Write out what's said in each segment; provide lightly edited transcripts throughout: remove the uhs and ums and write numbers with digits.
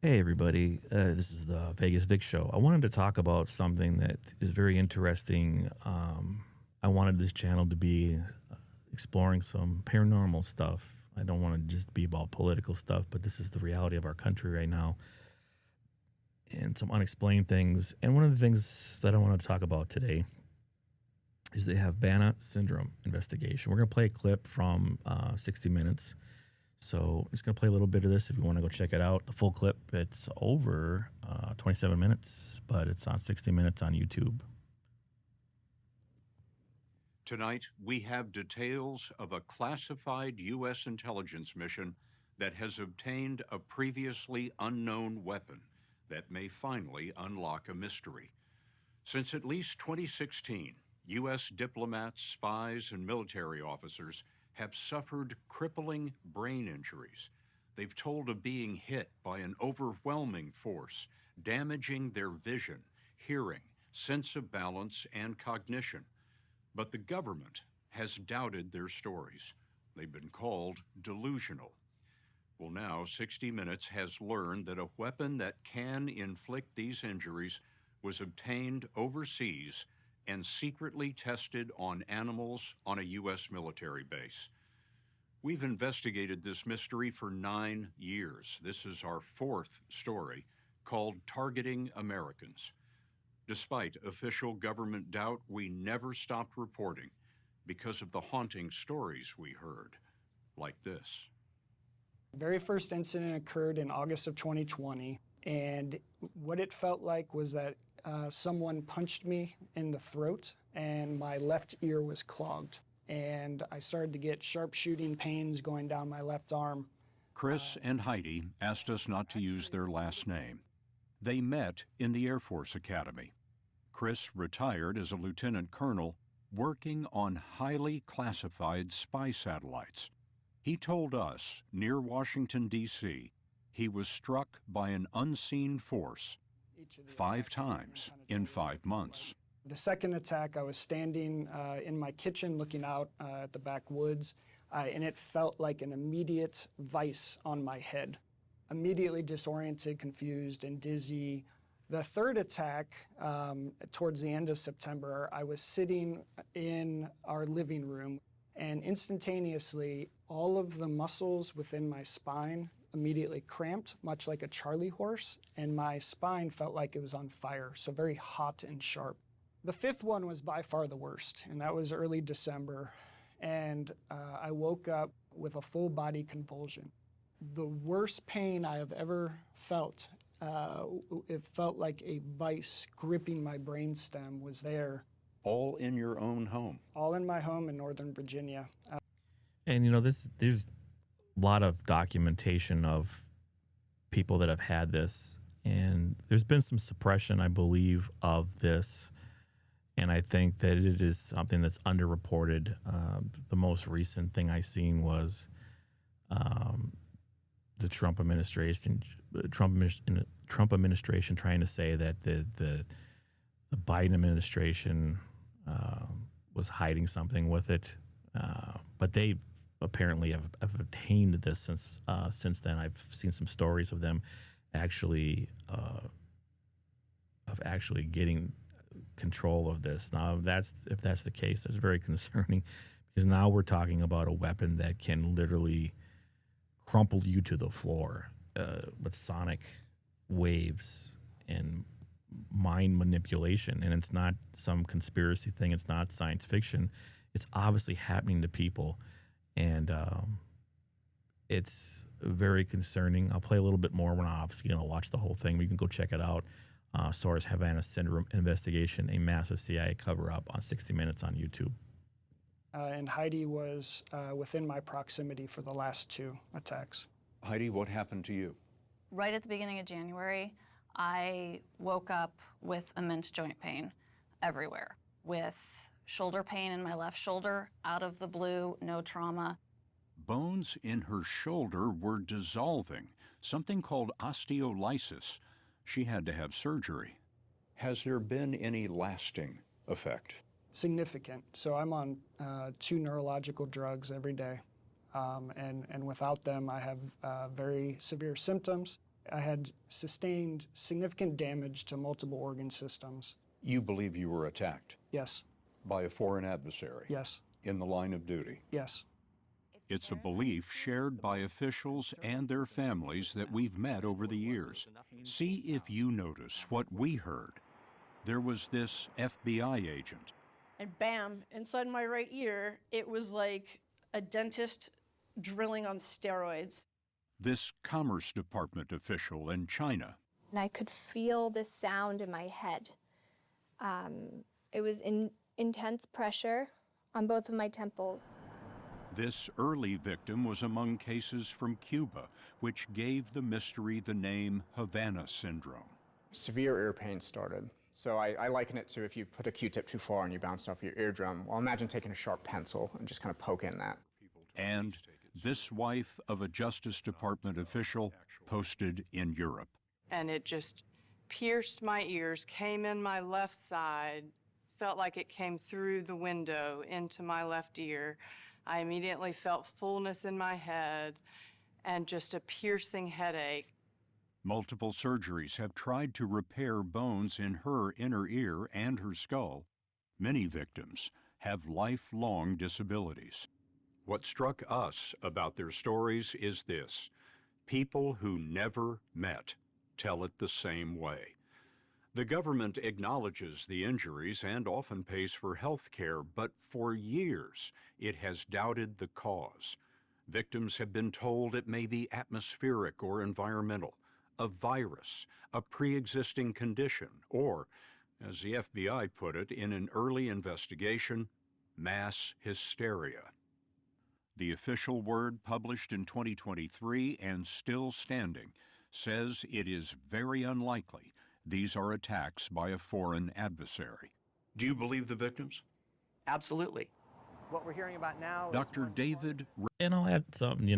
Hey everybody, this is the Vegas Vic Show. I wanted to talk about something that is very interesting. I wanted this channel to be exploring some paranormal stuff. I don't want to just be about political stuff, but this is the reality of our country right now and some unexplained things. And one of the things that I want to talk about today is the Havana Syndrome investigation. We're going to play a clip from 60 Minutes. So I'm just going to play a little bit of this if you want to go check it out. The full clip, it's over 27 minutes, but it's on 60 Minutes on YouTube. Tonight, we have details of a classified U.S. intelligence mission that has obtained a previously unknown weapon that may finally unlock a mystery. Since at least 2016, U.S. diplomats, spies, and military officers have suffered crippling brain injuries. They've told of being hit by an overwhelming force, damaging their vision, hearing, sense of balance, and cognition. But the government has doubted their stories. They've been called delusional. Well, now 60 Minutes has learned that a weapon that can inflict these injuries was obtained overseas and secretly tested on animals on a U.S. military base. We've investigated this mystery for 9 years. This is our fourth story, called Targeting Americans. Despite official government doubt, we never stopped reporting because of the haunting stories we heard, like this. The very first incident occurred in August of 2020, and what it felt like was that someone punched me in the throat and my left ear was clogged. And I started to get sharp shooting pains going down my left arm. Chris and Heidi asked us not to use their last name. They met in the Air Force Academy. Chris retired as a lieutenant colonel working on highly classified spy satellites. He told us, near Washington, D.C., he was struck by an unseen force 5 times in 5 months. The second attack, I was standing in my kitchen looking out at the backwoods, and it felt like an immediate vice on my head. Immediately disoriented, confused, and dizzy. The third attack, towards the end of September, I was sitting in our living room, and instantaneously, all of the muscles within my spine immediately cramped, much like a Charlie horse, and my spine felt like it was on fire, so very hot and sharp. The fifth one was by far the worst, and that was early December, and I woke up with a full body convulsion. The worst pain I have ever felt. It felt like a vice gripping my brainstem was there. All in your own home? All in my home in Northern Virginia. And there's a lot of documentation of people that have had this, and there's been some suppression, I believe, of this. And I think that it is something that's underreported. The most recent thing I seen was the Trump administration trying to say that the Biden administration was hiding something with it, but they apparently have obtained this since then. I've seen some stories of them actually getting control of this. Now, if that's the case, that's very concerning, because now we're talking about a weapon that can literally crumple you to the floor with sonic waves and mind manipulation. And it's not some conspiracy thing. It's not science fiction. It's obviously happening to people. And it's very concerning. I'll play a little bit more. We're not obviously going to watch the whole thing, but you can go check it out. Source Havana Syndrome Investigation, a massive CIA cover-up on 60 Minutes on YouTube. And Heidi was within my proximity for the last 2 attacks. Heidi, what happened to you? Right at the beginning of January, I woke up with immense joint pain everywhere, with shoulder pain in my left shoulder, out of the blue, no trauma. Bones in her shoulder were dissolving, something called osteolysis. She had to have surgery. Has there been any lasting effect? Significant. So I'm on 2 neurological drugs every day. And without them, I have very severe symptoms. I had sustained significant damage to multiple organ systems. You believe you were attacked Yes, by a foreign adversary yes, in the line of duty. yes. It's a belief shared by officials and their families that we've met over the years. See if you notice what we heard. There was this FBI agent. And bam, inside my right ear, it was like a dentist drilling on steroids. This Commerce Department official in China. And I could feel this sound in my head. It was intense pressure on both of my temples. This early victim was among cases from Cuba, which gave the mystery the name Havana Syndrome. Severe ear pain started. So I liken it to if you put a Q-tip too far and you bounce off your eardrum. Well, imagine taking a sharp pencil and just kind of poking that. And this wife of a Justice Department official posted in Europe. And it just pierced my ears, came in my left side, felt like it came through the window into my left ear. I immediately felt fullness in my head and just a piercing headache. Multiple surgeries have tried to repair bones in her inner ear and her skull. Many victims have lifelong disabilities. What struck us about their stories is this: people who never met tell it the same way. The government acknowledges the injuries and often pays for health care, but for years it has doubted the cause. Victims have been told it may be atmospheric or environmental, a virus, a pre-existing condition, or, as the FBI put it in an early investigation, mass hysteria. The official word published in 2023 and still standing says it is very unlikely these are attacks by a foreign adversary. Do you believe the victims? Absolutely. What we're hearing about now Dr. is David And I'll add something,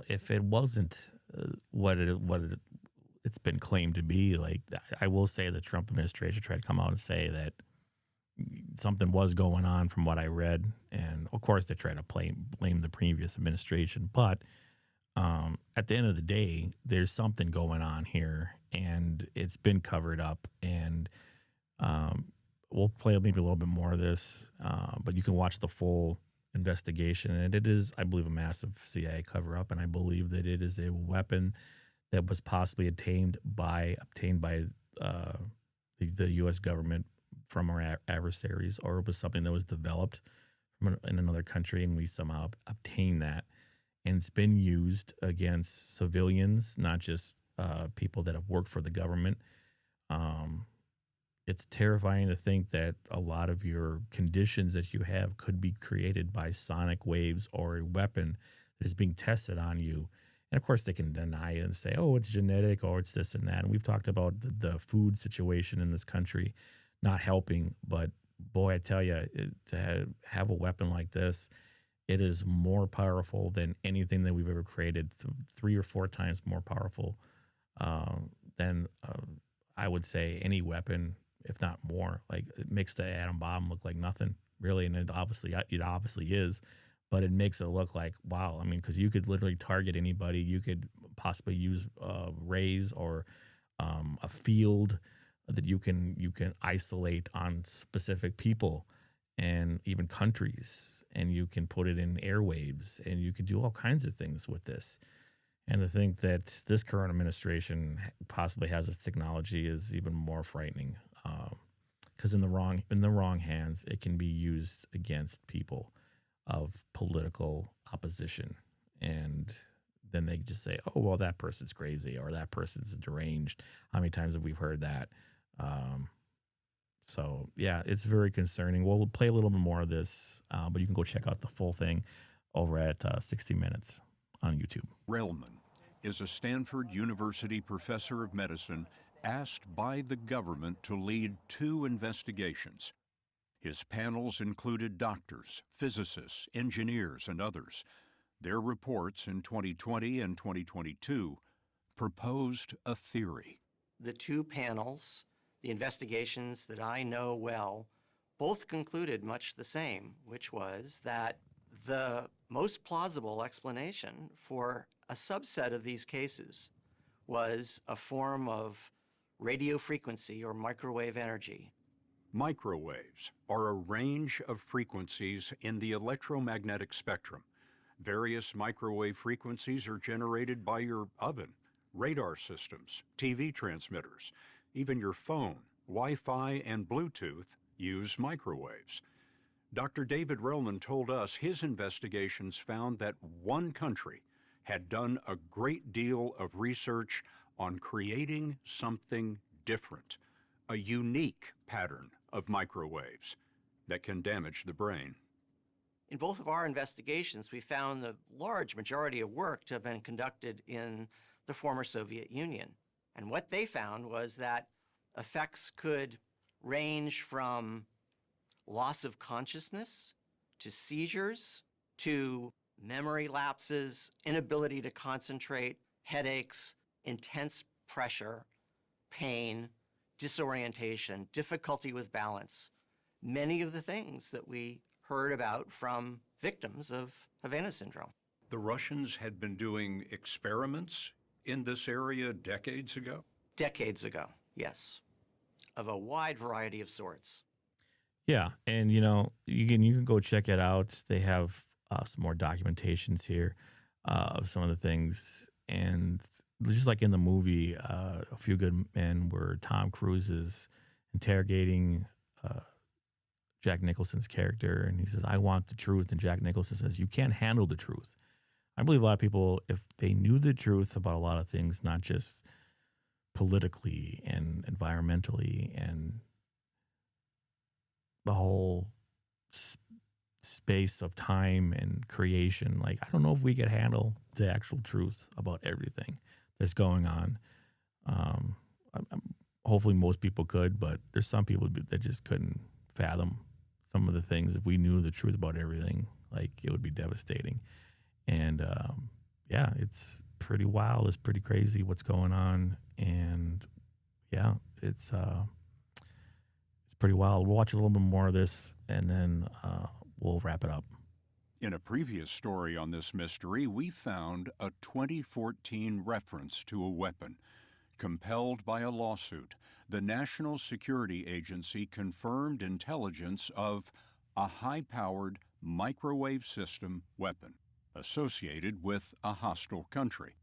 if it wasn't it's been claimed to be, like, I will say the Trump administration tried to come out and say that something was going on from what I read. And of course they try to blame the previous administration, but at the end of the day, there's something going on here and it's been covered up. And we'll play maybe a little bit more of this, but you can watch the full investigation. And it is, I believe, a massive CIA cover up. And I believe that it is a weapon that was possibly obtained by the U.S. government from our adversaries, or it was something that was developed in another country and we somehow obtained that. And it's been used against civilians, not just people that have worked for the government. It's terrifying to think that a lot of your conditions that you have could be created by sonic waves or a weapon that is being tested on you. And of course, they can deny it and say, oh, it's genetic or it's this and that. And we've talked about the food situation in this country not helping. But boy, I tell you, to have a weapon like this, it is more powerful than anything that we've ever created, 3 or 4 times more powerful than I would say any weapon, if not more. Like, it makes the atom bomb look like nothing, really, and it obviously is, but it makes it look like, wow. I mean, because you could literally target anybody. You could possibly use rays or a field that you can isolate on specific people and even countries, and you can put it in airwaves, and you can do all kinds of things with this. And to think that this current administration possibly has this technology is even more frightening, because in the wrong hands, it can be used against people of political opposition. And then they just say, oh, well, that person's crazy or that person's deranged. How many times have we heard that? So, yeah, it's very concerning. We'll play a little bit more of this, but you can go check out the full thing over at 60 Minutes on YouTube. Relman is a Stanford University professor of medicine asked by the government to lead 2 investigations. His panels included doctors, physicists, engineers, and others. Their reports in 2020 and 2022 proposed a theory. the 2 panels, the investigations that I know well, both concluded much the same, which was that the most plausible explanation for a subset of these cases was a form of radio frequency or microwave energy. Microwaves are a range of frequencies in the electromagnetic spectrum. Various microwave frequencies are generated by your oven, radar systems, TV transmitters. Even your phone, Wi-Fi, and Bluetooth use microwaves. Dr. David Relman told us his investigations found that one country had done a great deal of research on creating something different, a unique pattern of microwaves that can damage the brain. In both of our investigations, we found the large majority of work to have been conducted in the former Soviet Union. And what they found was that effects could range from loss of consciousness to seizures to memory lapses, inability to concentrate, headaches, intense pressure, pain, disorientation, difficulty with balance. Many of the things that we heard about from victims of Havana Syndrome. The Russians had been doing experiments in this area decades ago? Decades ago, yes, of a wide variety of sorts. Yeah, and you know, you can go check it out. They have some more documentations here of some of the things, and just like in the movie, A Few Good Men, where Tom Cruise is interrogating Jack Nicholson's character, and he says, "I want the truth," and Jack Nicholson says, "You can't handle the truth." I believe a lot of people, if they knew the truth about a lot of things, not just politically and environmentally and the whole space of time and creation. Like, I don't know if we could handle the actual truth about everything that's going on. Hopefully most people could, but there's some people that just couldn't fathom some of the things. If we knew the truth about everything, like, it would be devastating. And yeah, it's pretty wild. It's pretty crazy what's going on. And yeah, it's pretty wild. We'll watch a little bit more of this, and then we'll wrap it up. In a previous story on this mystery, we found a 2014 reference to a weapon. Compelled by a lawsuit, the National Security Agency confirmed intelligence of a high-powered microwave system weapon associated with a hostile country.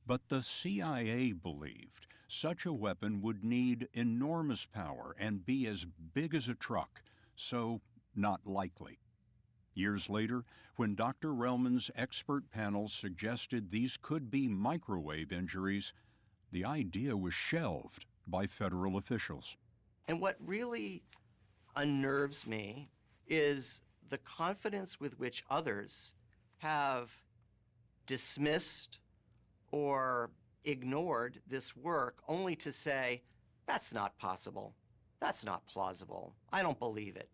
But the CIA believed such a weapon would need enormous power and be as big as a truck, so not likely. Years later, when Dr. Relman's expert panel suggested these could be microwave injuries, the idea was shelved by federal officials. And what really unnerves me is the confidence with which others have dismissed or ignored this work only to say, that's not possible, that's not plausible, I don't believe it.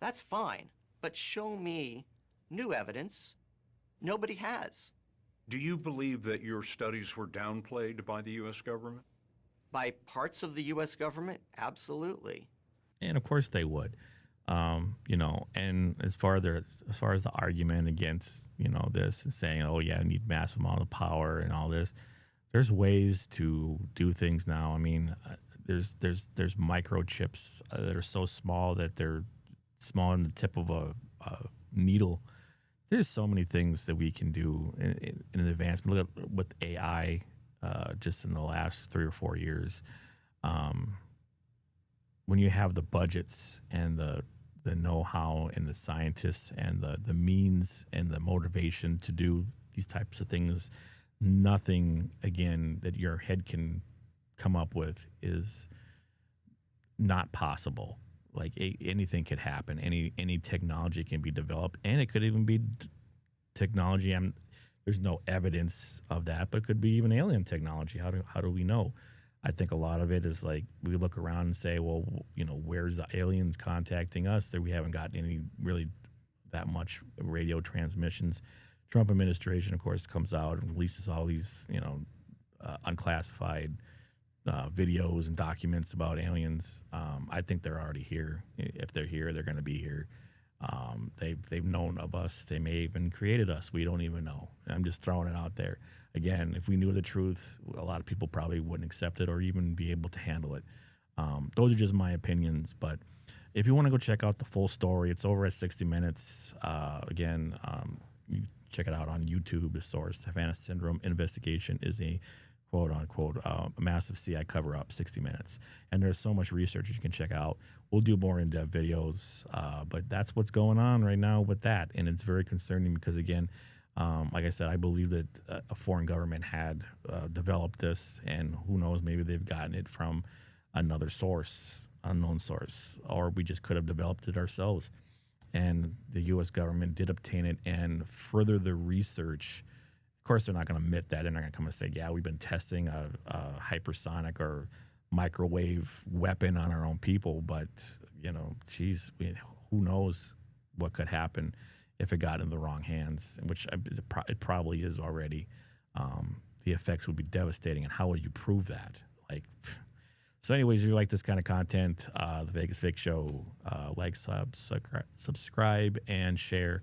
That's fine, but show me new evidence. Nobody has. Do you believe that your studies were downplayed by the U.S. government? By parts of the U.S. government, absolutely. And of course they would. You know, and as far as the argument against, you know, this and saying, oh yeah, I need massive amount of power and all this, there's ways to do things now. I mean, there's microchips that are so small that they're small in the tip of a needle. There's so many things that we can do in advancement. Look at with AI, just in the last 3 or 4 years. When you have the budgets and the know-how and the scientists and the means and the motivation to do these types of things, nothing, again, that your head can come up with is not possible. Like, anything could happen. Any technology can be developed, and it could even be technology. There's no evidence of that, but it could be even alien technology. How do we know? I think a lot of it is like we look around and say, well, you know, where's the aliens contacting us? That we haven't gotten any really that much radio transmissions. Trump administration, of course, comes out and releases all these, you know, unclassified videos and documents about aliens. I think they're already here. If they're here, they're going to be here. They've known of us. They may even created us. We don't even know. I'm just throwing it out there. Again, if we knew the truth, a lot of people probably wouldn't accept it or even be able to handle it. Those are just my opinions. But if you want to go check out the full story, it's over at 60 Minutes. You check it out on YouTube. The source, Havana Syndrome investigation, is a quote unquote massive CI cover up, 60 Minutes. And there's so much research you can check out. We'll do more in depth videos, but that's what's going on right now with that. And it's very concerning because, again, like I said, I believe that a foreign government had developed this, and who knows, maybe they've gotten it from another source, unknown source, or we just could have developed it ourselves. And the U.S. government did obtain it and further the research. Of course, they're not going to admit that. They're not going to come and say, yeah, we've been testing a hypersonic or microwave weapon on our own people. But, geez, who knows what could happen if it got in the wrong hands, which it probably is already. The effects would be devastating. And how would you prove that? So anyways, if you like this kind of content, the Vegas Vic Show, subscribe, and share.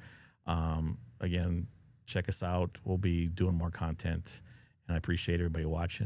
Again, check us out. We'll be doing more content, and I appreciate everybody watching.